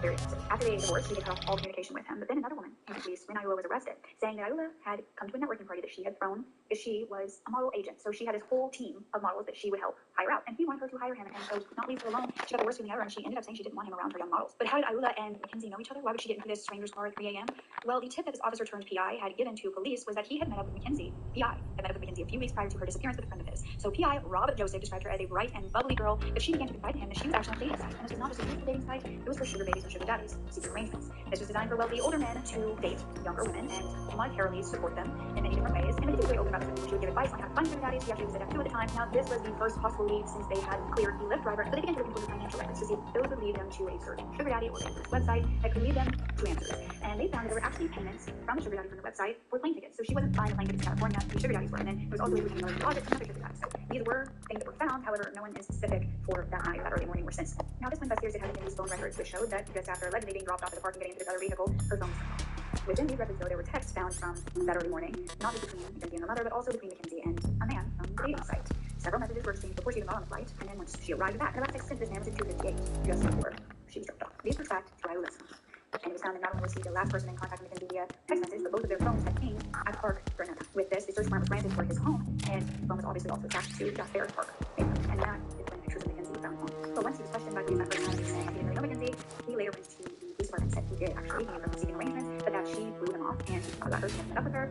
very expensive. After they divorced, he cut off all communication with him. But then another woman came to police when Ayula was arrested, saying that Ayula had come to a networking party that she had thrown because she was a model agent. So she had this whole team of models that she would help hire out. And he wanted her to hire him, and so could not leave her alone. She got the worst feeling ever, and she ended up saying she didn't want him around her young models. But how did Ayula and Mackenzie know each other? Why would she get into this stranger's car at 3 a.m.? Well, the tip that this officer turned PI had given to police was that he had met up with Mackenzie. PI had met up with Mackenzie a few weeks prior to her disappearance with a friend of his. So PI Rob Joseph described her as a bright and bubbly girl, but she began to confide in him that she was actually on a dating site. And this was not just a beautiful dating site, it was for sugar babies and sugar daddies, secret arrangements. This was designed for wealthy older men to date younger women and monetarily support them in many different ways. And Mackenzie was very open about this. She would give advice on how to find sugar daddies. He actually was at 2 at the time. Now, this was the first possible lead since they had cleared the Lyft driver. So they began to look into the financial records to see if those would lead them to a certain sugar daddy or a website that could lead them to answers. And they found that there were actually payments from the sugar daddy from the website for plane tickets. So she wasn't buying the plane tickets to California, the sugar daddies were. And then there was also a another deposit from another sugar daddy. So these were things that were found. However, no one is specific for that night or that early morning or since. Now, this one investigators had Mackenzie's phone records, which showed that just after allegedly being dropped off at the park and getting into this other vehicle, her phone was turned off. Within these records, though, there were texts found from that early morning, not just between Mackenzie and her mother, but also between Mackenzie and a man from the dating site. Several messages were exchanged before she even got on the flight, and then once she arrived back, the last text sent this man was at 2:58, just before she was dropped off. These were tracked to Ayula's phone. And it was found that not only was he the last person in contact with Mackenzie via text message, but both of their phones had pinged at the park for another. With this, the search warrant was granted for his home, and the phone was obviously also attached to that fair park. And that is when pictures of Mackenzie were found home. But once he was questioned by police that first time, he was saying he didn't really know Mackenzie. He later went to the police department and said he did actually. He was seeking arrangements, but that she blew him off and got her to met up with her.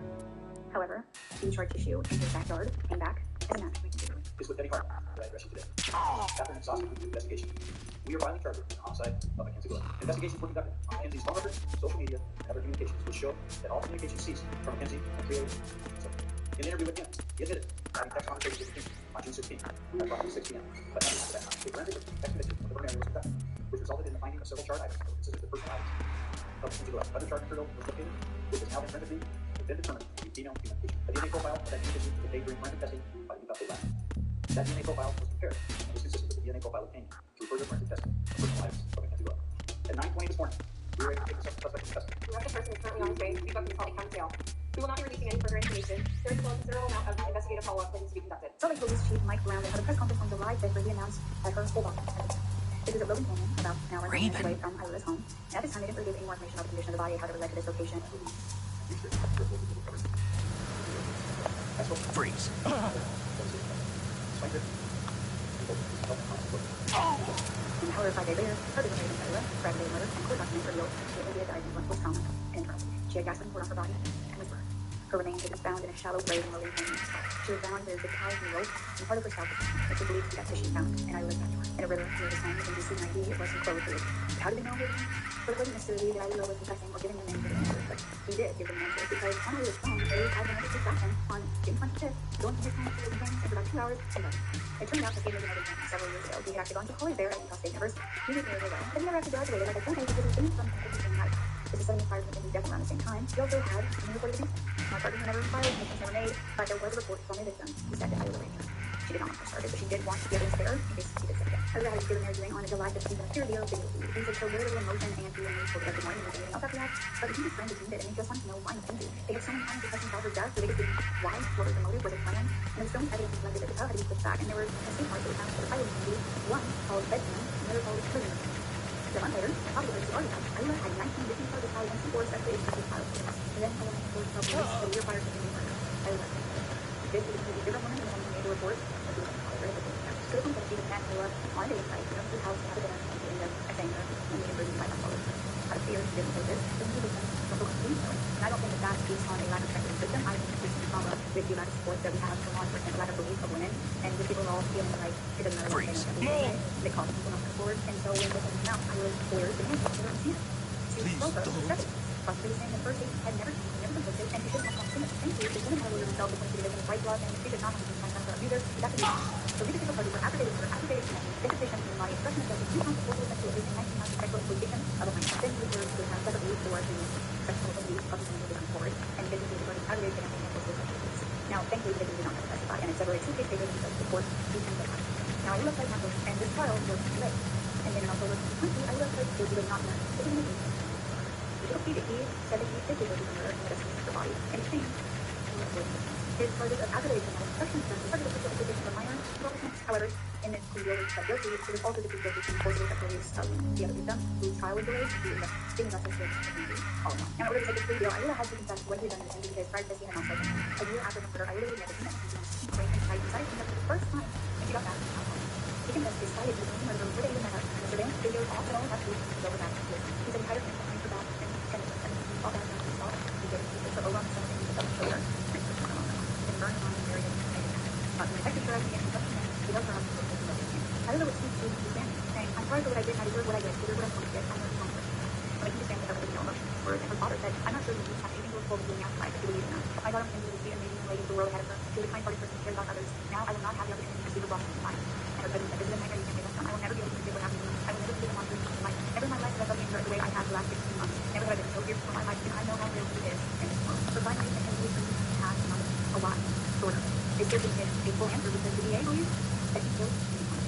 However, the charred tissue in his backyard came back as a match. Is with Betty Hart, that I address you today. After an exhaustive investigation, we are filing charges for the homicide of Mackenzie Wood. Investigations were conducted on Mackenzie's phone records, social media, and other communications, which show that all communication ceased from Mackenzie and created. In an interview with him, he admitted having text conversations with him on June 16th at approximately 6 p.m. But after that time, a forensic text message of the primary was conducted, which resulted in the finding of several charred items that were consistent with personal items of Mackenzie Wood. Other charred material was located, which has now been rendered and been determined to be female communication. A DNA profile of that communication was obtained during forensic testing by the Utah State Lab. That DNA profile was compared and was consistent with the DNA profile obtained through further forensic testing of personal items of Mackenzie Wood. At 9:20 this morning, we were able to take the suspect into custody. The arrested person is currently on his way to be booked in Salt Lake County Jail. We will not be releasing any further information. There is still a considerable amount of investigative follow-up that needs to be conducted. Salt Lake Police Chief Mike Brown held a press conference on July 5th where he announced that her whole body had been found. This is at Logan Canyon, about an hour and 10 minutes away from Ayula's home. And at this time, they didn't really give any more information about the condition of the body, how it led to this location. Freeze. However, 5 days later, her was made in Ayula, aggravated murder, and court documents revealed that Olivia died from mental trauma and internal. She had gasoline poured on her body and was burned. Her remains had been found in a shallow grave in Logan Canyon. She was bound with ties and rope, and part of her scalp was found, which was believed to be that tissue found in Ayula's backyard. In a river near his home, in DC-90, it was enclosed with. How did they know it? But it wasn't necessarily that Ayula was confessing or giving them names for the answers, but he did give them answers because on Ayula's phone, they had been able to track him on June 25th, going to his home to Logan Canyon, and for about 2 hours, and nothing. It turned out that he had been living several years ago. He had actually gone to college there at Utah State University. He knew very well, but he never actually graduated, like I told you, because he finished from the same night. This is 75 and he definitely around the same time. He also had a reported incident. No charges were never filed, convictions never made, but there was a report from a victim who said that Ayula raped her. She did not want her started, but she did want the evidence there in case he did say that. Ayula had given their viewing on a July 15th and a clear video video feed. These would show very little emotion and feeling for every morning and anything else after that. But the team friend deemed it, and they just wanted to know why Mackenzie. They had so many times discussing about her death, so they could see why, what was the motive, was it planned? And there was so much evidence collected that the child had been pushed back, and there were escape parts that were found for the pilot Mackenzie, one called bedtime, and the other called prison. 7 months later, the body was already found. Ayula had 19 victims of the child and 4 sexually expected child victims. And then Ayula had 4 child a year prior to the murder. Ayula this is a completely different woman than the one who made the report. So the point that she was met Ayula on a dating site, went up to the house, had a dinner, and she ended up saying her and made a prison by $5. Out of fear, she didn't say this. So he was from the police. And I don't think that that speaks on a lack of trust in the system. I think it speaks to trauma with the lack of support that we have from law enforcement, lack of belief of women, and with people all feeling like it doesn't matter what they they cause people not to come forward. And so when this came out, I was lawyers and hands don't see it. She told her, possibly saying that first had never been convicted, and she shouldn't have come to thank you. She wouldn't have allowed herself to consider this right law, and she did not have to be signed up for abuser. That could be wrong. So these people parties were aggravated murder, aggravated connection, dissertation in the body, expression of justice, 2 counts of forcible sexual abuse, and 19 counts of sexual exploitation of a minor. Then we were to have separately for the sexual abuse of the women who forward, and they did the parties aggravated connection and forcible sexual abuse. Now, thankfully, the victim did not have to testify, and in February 2 case papers, because the court determined that happened. Now, I looked like my book, and this trial was delayed. And then in October 2020, I looked like guilty was not met. This is an abuse. You can see that he said that he did guilty of murder and that it's the body, and it changed. His charges of aggravated criminal obstruction of justice are the specific for minor accomplishments. However, in this plea deal, he pled guilty. It was also the plea guilty to forcible sexual abuse of the other victim, whose trial was delayed due to the giving justice to all along. Now, in order to take this plea deal, Ayula had to confess to what he had done in the because prior to this, he had not spoken. A year after the murder, Ayula admitted that he was great and decided to confess for the first time when she got back to the house. He confessed his side of the only murder where they even met up. The surveillance video also had to go back to his. He said he hired him to find for that and tended to send him all back to his daughter. He gave him for over on the side and he took the shoulder and put him on and burned him on the area. But when the detective arrived again, he took him he does her up to the Ayula would speak to his family, saying, I'm sorry for what I did, I deserve what I did, I deserve what I'm going to get, I'm going to come but I can just stand with everything else. And her father said, I'm not sure you have anything to withhold from doing outside, but you believe in that. My daughter intended to be an amazing lady of the world ahead of her. She was a kind-hearted person who cared about others. Now I will not have the opportunity to see her brought into life. And her cousin said, this is a nightmare you can't make us come. I will never be able to forget what happened to me. I will never forget the monster in my life. Never in my life have I felt her the way I have the last 16 months. Never have I been so fearful for my life, and I know how real she is in this world. But finally, the Henry has a lot, sort of. They still didn't get a full answer because the DA believes that he killed someone.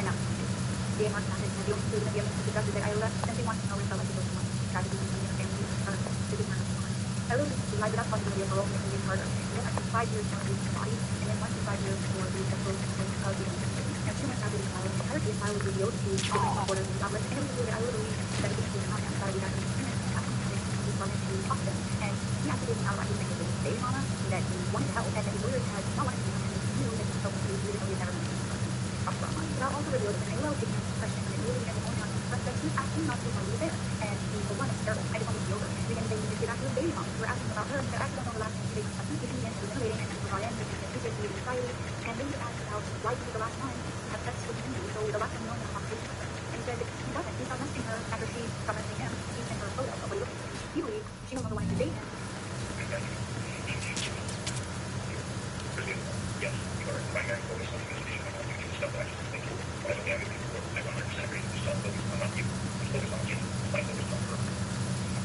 And now, the DA marked that as the only clue that the evidence suggested that Ayula simply wanted to know what it felt like to kill someone. Tragedy in the family to be murdered someone. Ayula lied without possibility of parole making his murder. He went after 5 years to remove his body, and then 1 to 5 years for the sexual exploitation of the innocent. Now, 2 months after the trial, the entirety of the trial was revealed to the reporters and outlets, and it was revealed that Ayula believed that it was not outside of the agreement to Boston, and he acted out like he was making a big on us, that he wanted help, and that his lawyers had not wanted to come and he knew that he was helping even though he had never met this person. But I also revealed that Ayula was taking questions and really began to point out that he was actually not supposed to be there, and he was one, it's terrible. I just wanted to be over. We began to say we could get back to his baby mom. We were asking about her, and said, actually, don't know the last thing she did. He began to humiliating and to brought in, because he was in society, and then he asked about why he was the last time to have sex with Cindy, so the last time he wanted to have a conversation with her. And he said that he wasn't. He stopped messaging her after she stopped messaging him. He sent her a photo of what he looked like. He believed she no longer wanted to date him. Yes, you are primary focus on investigation. I want you to stuff that I just think. But I don't have anything to I 100% agree with yourself, focus on not you. Focus on you. My focus on her.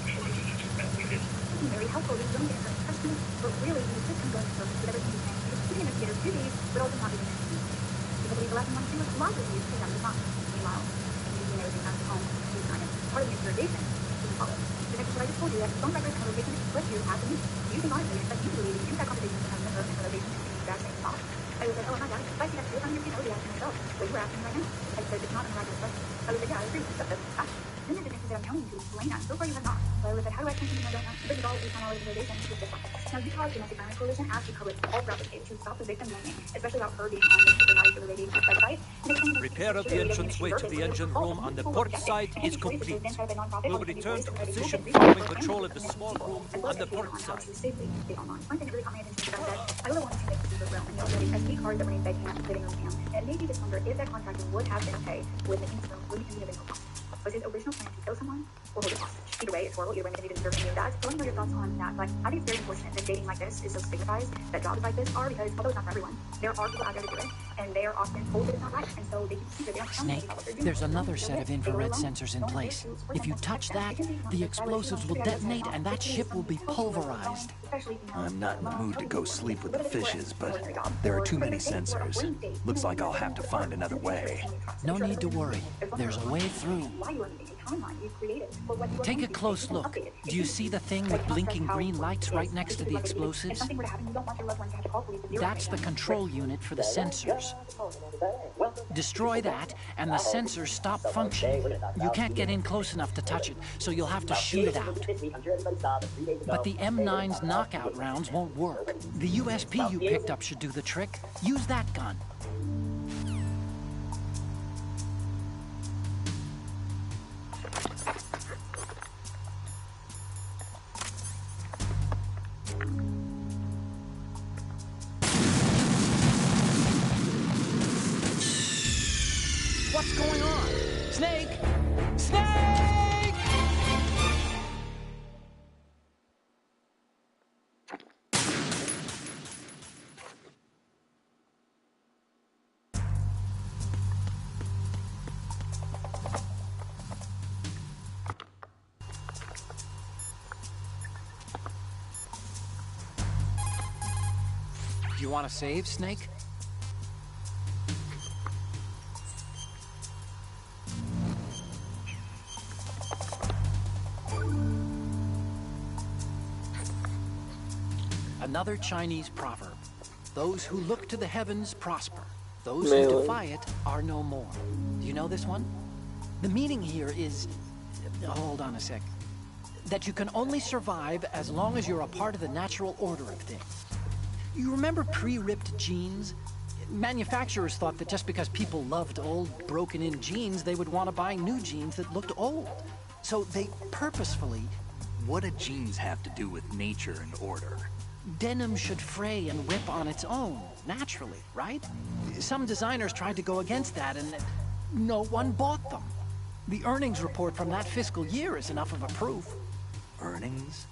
Sure, this is just mentally it is. Very helpful. He was willing to answer questions, but really he was just going to circles with everything he's saying. He was keeping investigators busy, but also not even interested. Because he was the last one to do lots of these things. Not meanwhile, he's using everything out of home. He's kind of part of the interrogation. He's followed. The next what I just told you that phone records and location express you have to meet. Do you think honestly that you believe in that conversation with another member and location to the exact same thought? I was like, oh, I'm not doubting it. But I see that you're on your phone, I'll be asking myself. What you were asking me right now. I said, it's not an miraculous question. I was like, yeah, I agree with stuff that's fact. Then the detective said, I'm telling you to explain that. So far you have not. So I was like, how do I continue? I don't know. This is all based on our interrogation. It's just like now, Utah's Domestic Violence Coalition asked the public all throughout the state to stop the victim blaming, especially about her being on the supervised related website. Repair of the entranceway to the engine room on the port side is complete. We'll return to position following patrol of the small room on the port side. One thing that really caught my attention is that I really wanted to make this super real and know that the SD cards that were in begging at the living room cam, and it made me just wonder if that contractor would have been okay with making this room really be a big cost. Was his original plan to kill someone or hold it hostage? Either way, it's horrible. Either way, maybe didn't deserve any of that. So let me know your thoughts on that. But I think it's very unfortunate that dating like this is so stigmatized, that jobs like this are, because although it's not for everyone, there are people out there to do it, and they are often told that it's not right, and so they can see that they don't Snake, there's another set of infrared sensors in place. If you touch that, the explosives will detonate and that ship will be pulverized. I'm not in the mood to go sleep with the fishes, but there are too many sensors. Looks like I'll have to find another way. No need to worry. There's a way through. Take a close look. Do you see the thing with blinking green lights right next to the explosives? That's the control unit for the sensors. Destroy that, and the sensors stop functioning. You can't get in close enough to touch it, so you'll have to shoot it out. But the M9's knockout rounds won't work. The USP you picked up should do the trick. Use that gun. What's going on? Snake! Snake! You want to save, Snake? Another Chinese proverb. Those who look to the heavens prosper. Those who Melee. defy it are no more. Do you know this one? The meaning here is... Hold on a sec. That you can only survive as long as you're a part of the natural order of things. You remember pre-ripped jeans? Manufacturers thought that just because people loved old, broken-in jeans, they would want to buy new jeans that looked old. So they purposefully... What do jeans have to do with nature and order? Denim should fray and rip on its own, naturally, right? Some designers tried to go against that, and no one bought them. The earnings report from that fiscal year is enough of a proof. Earnings?